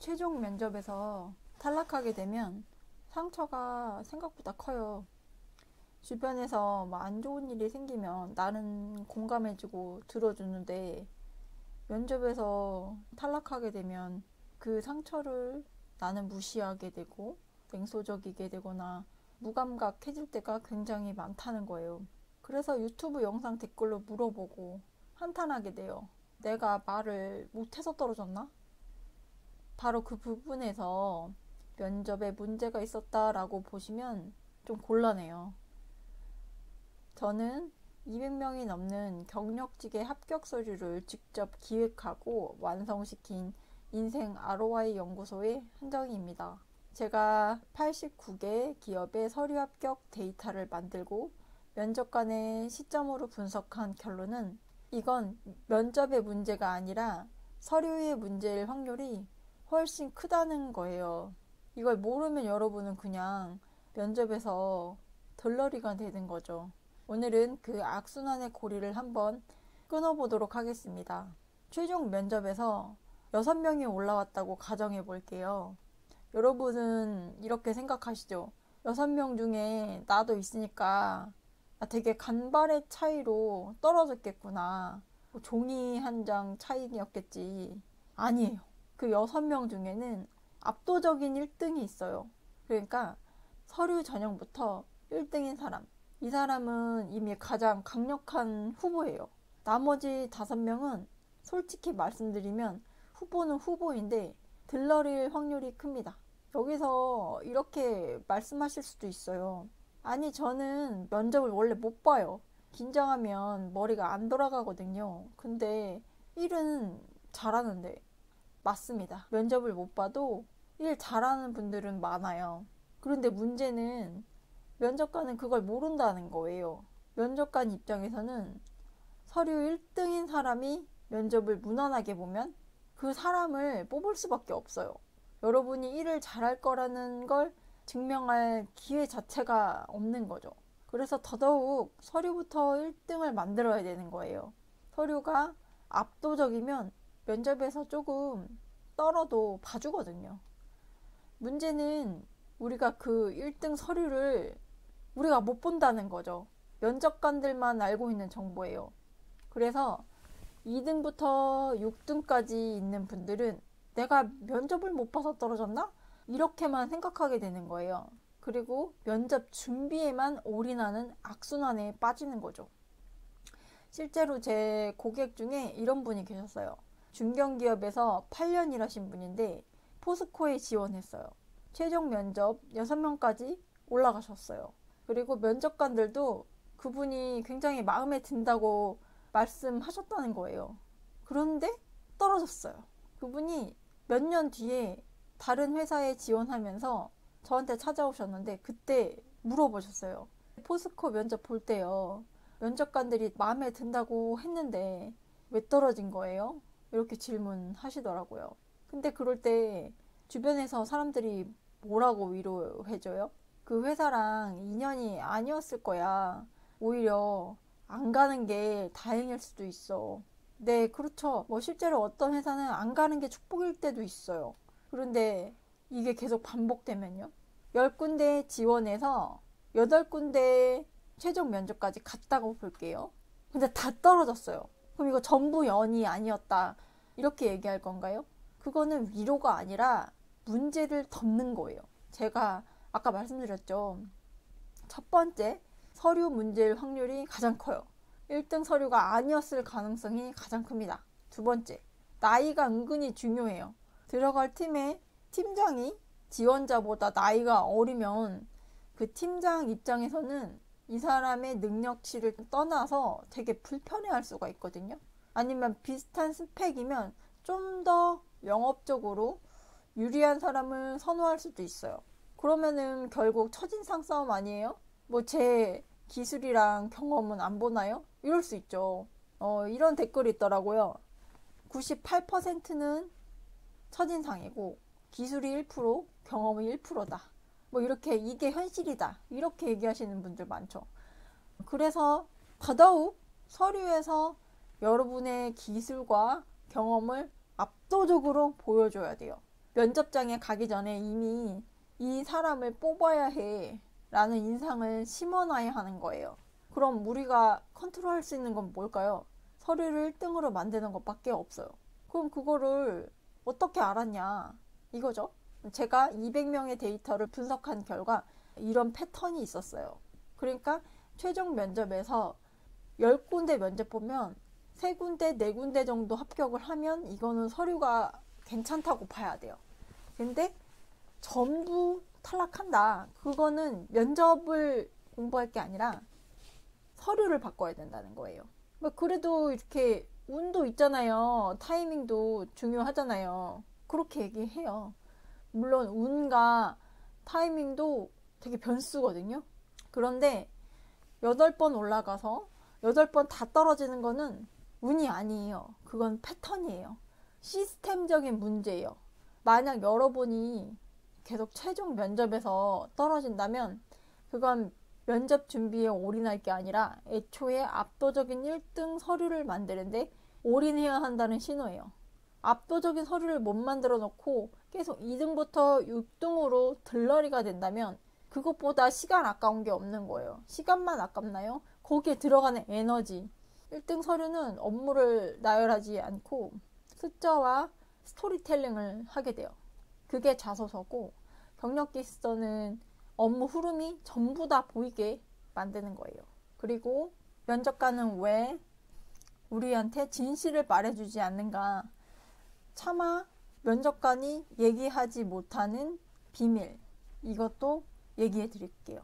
최종 면접에서 탈락하게 되면 상처가 생각보다 커요. 주변에서 뭐 안 좋은 일이 생기면 나는 공감해주고 들어주는데 면접에서 탈락하게 되면 그 상처를 나는 무시하게 되고 냉소적이게 되거나 무감각해질 때가 굉장히 많다는 거예요. 그래서 유튜브 영상 댓글로 물어보고 한탄하게 돼요. 내가 말을 못해서 떨어졌나? 바로 그 부분에서 면접에 문제가 있었다라고 보시면 좀 곤란해요. 저는 200명이 넘는 경력직의 합격 서류를 직접 기획하고 완성시킨 인생 ROI 연구소의 한정희입니다. 제가 89개 기업의 서류 합격 데이터를 만들고 면접관의 시점으로 분석한 결론은 이건 면접의 문제가 아니라 서류의 문제일 확률이 훨씬 크다는 거예요. 이걸 모르면 여러분은 그냥 면접에서 덜러리가 되는 거죠. 오늘은 그 악순환의 고리를 한번 끊어보도록 하겠습니다. 최종 면접에서 6명이 올라왔다고 가정해 볼게요. 여러분은 이렇게 생각하시죠? 6명 중에 나도 있으니까 되게 간발의 차이로 떨어졌겠구나. 종이 한 장 차이였겠지. 아니에요. 그 6명 중에는 압도적인 1등이 있어요. 그러니까 서류 전형부터 1등인 사람. 이 사람은 이미 가장 강력한 후보예요. 나머지 5명은 솔직히 말씀드리면 후보는 후보인데 들러릴 확률이 큽니다. 여기서 이렇게 말씀하실 수도 있어요. 아니, 저는 면접을 원래 못 봐요. 긴장하면 머리가 안 돌아가거든요. 근데 일은 잘하는데. 맞습니다. 면접을 못 봐도 일 잘하는 분들은 많아요. 그런데 문제는 면접관은 그걸 모른다는 거예요. 면접관 입장에서는 서류 1등인 사람이 면접을 무난하게 보면 그 사람을 뽑을 수밖에 없어요. 여러분이 일을 잘할 거라는 걸 증명할 기회 자체가 없는 거죠. 그래서 더더욱 서류부터 1등을 만들어야 되는 거예요. 서류가 압도적이면 면접에서 조금 떨어도 봐주거든요. 문제는 우리가 그 1등 서류를 우리가 못 본다는 거죠. 면접관들만 알고 있는 정보예요. 그래서 2등부터 6등까지 있는 분들은 내가 면접을 못 봐서 떨어졌나? 이렇게만 생각하게 되는 거예요. 그리고 면접 준비에만 올인하는 악순환에 빠지는 거죠. 실제로 제 고객 중에 이런 분이 계셨어요. 중견기업에서 8년 일하신 분인데 포스코에 지원했어요. 최종 면접 6명까지 올라가셨어요. 그리고 면접관들도 그분이 굉장히 마음에 든다고 말씀하셨다는 거예요. 그런데 떨어졌어요. 그분이 몇 년 뒤에 다른 회사에 지원하면서 저한테 찾아오셨는데 그때 물어보셨어요. 포스코 면접 볼 때요. 면접관들이 마음에 든다고 했는데 왜 떨어진 거예요? 이렇게 질문하시더라고요. 근데 그럴 때 주변에서 사람들이 뭐라고 위로해줘요? 그 회사랑 인연이 아니었을 거야. 오히려 안 가는 게 다행일 수도 있어. 네, 그렇죠. 뭐 실제로 어떤 회사는 안 가는 게 축복일 때도 있어요. 그런데 이게 계속 반복되면요. 10군데 지원해서 8군데 최종 면접까지 갔다고 볼게요. 근데 다 떨어졌어요. 그럼 이거 전부 연이 아니었다. 이렇게 얘기할 건가요? 그거는 위로가 아니라 문제를 덮는 거예요. 제가 아까 말씀드렸죠. 첫 번째, 서류 문제일 확률이 가장 커요. 1등 서류가 아니었을 가능성이 가장 큽니다. 두 번째, 나이가 은근히 중요해요. 들어갈 팀의 팀장이 지원자보다 나이가 어리면 그 팀장 입장에서는 이 사람의 능력치를 떠나서 되게 불편해할 수가 있거든요. 아니면 비슷한 스펙이면 좀 더 영업적으로 유리한 사람을 선호할 수도 있어요. 그러면은 결국 첫인상 싸움 아니에요? 뭐 제 기술이랑 경험은 안 보나요? 이럴 수 있죠. 이런 댓글이 있더라고요. 98%는 첫인상이고 기술이 1%, 경험이 1%다. 뭐 이렇게 이게 현실이다. 이렇게 얘기하시는 분들 많죠. 그래서 더더욱 서류에서 여러분의 기술과 경험을 압도적으로 보여줘야 돼요. 면접장에 가기 전에 이미 이 사람을 뽑아야 해 라는 인상을 심어놔야 하는 거예요. 그럼 우리가 컨트롤할 수 있는 건 뭘까요? 서류를 1등으로 만드는 것밖에 없어요. 그럼 그거를 어떻게 알았냐 이거죠. 제가 200명의 데이터를 분석한 결과 이런 패턴이 있었어요. 그러니까 최종 면접에서 10군데 면접 보면 3군데, 4군데 정도 합격을 하면 이거는 서류가 괜찮다고 봐야 돼요. 근데 전부 탈락한다. 그거는 면접을 공부할 게 아니라 서류를 바꿔야 된다는 거예요. 그래도 이렇게 운도 있잖아요. 타이밍도 중요하잖아요. 그렇게 얘기해요. 물론 운과 타이밍도 되게 변수거든요. 그런데 8번 올라가서 8번 다 떨어지는 거는 운이 아니에요. 그건 패턴이에요. 시스템적인 문제예요. 만약 여러분이 계속 최종 면접에서 떨어진다면 그건 면접 준비에 올인할 게 아니라 애초에 압도적인 1등 서류를 만드는데 올인해야 한다는 신호예요. 압도적인 서류를 못 만들어 놓고 계속 2등부터 6등으로 들러리가 된다면 그것보다 시간 아까운 게 없는 거예요. 시간만 아깝나요? 거기에 들어가는 에너지. 1등 서류는 업무를 나열하지 않고 숫자와 스토리텔링을 하게 돼요. 그게 자소서고 경력기스서는 업무 흐름이 전부 다 보이게 만드는 거예요. 그리고 면접관은 왜 우리한테 진실을 말해주지 않는가? 차마 면접관이 얘기하지 못하는 비밀, 이것도 얘기해 드릴게요.